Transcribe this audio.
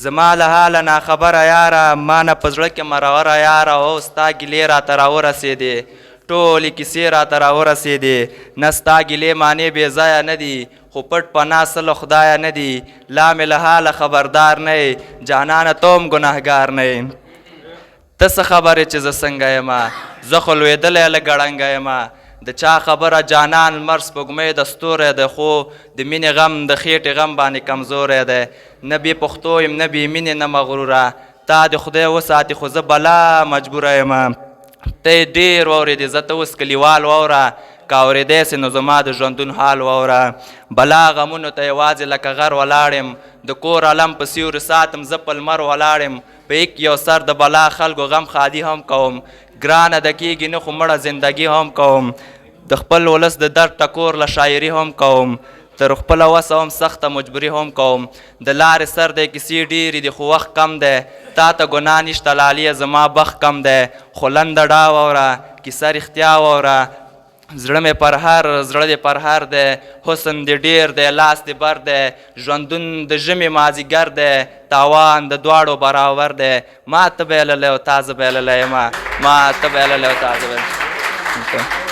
زما له حاله ناخبره یاره ما نه په زړه کې مروره یاره او ستا ګیلې راته راورسېدې ټولې کیسې راته راورسېدې نه ستا ګیلې معنې بې ځایه نه دي خو پټ پناه څه له خدایه نه دي لا مې له حاله خبردار نه یې جانانه ته هم ګناهګار نه یې ته څه خبرې چې زه څنګه یمه زه خو لوېدلی له ګړنګه یمه د چا خبره جانان لمر سپوږمۍ د ستوری دی خو د مینې غم د خېټې غم باندې کمزوری دی نه بې پښتو یم نه بې مینې نه مغروره تا د خدای وساتې خو زه بلا مجبوره یمه ته یې ډېر واورېدې زه ته اوس کلیوال واوره که اورېدی سې نو زما د ژوندون حال واوره بلا غمونو ته یوازې لکه غر ولاړ یم د کور علم په سیوري ساتم زه په لمر ولاړ یم په یک یو سر د بلا خلکو غم خادي هم کوم ګرانه د کېږي نه خو مړه زندګي هم کوم د خپل ولس د درد ټکور له شاعري هم کوم تر خپله وسه هم سخته مجبوري هم کوم د لارې سر دی کیسې ډېرې دي خو وخت کم دی تا ته ګناه نشته لالیه زما بخت کم دی خو لنډه ډا واوره کیسه رښتیا واوره زړه مې پر هر زړه دې پر هر دی حسن دې ډېر دی لاس دې بر دی ژوندون د ژمې مازدیګر دی تاوان د دواړو برابر دی ما ته بایللی او تا زه بایللی یم ما ته بایللی او تا زه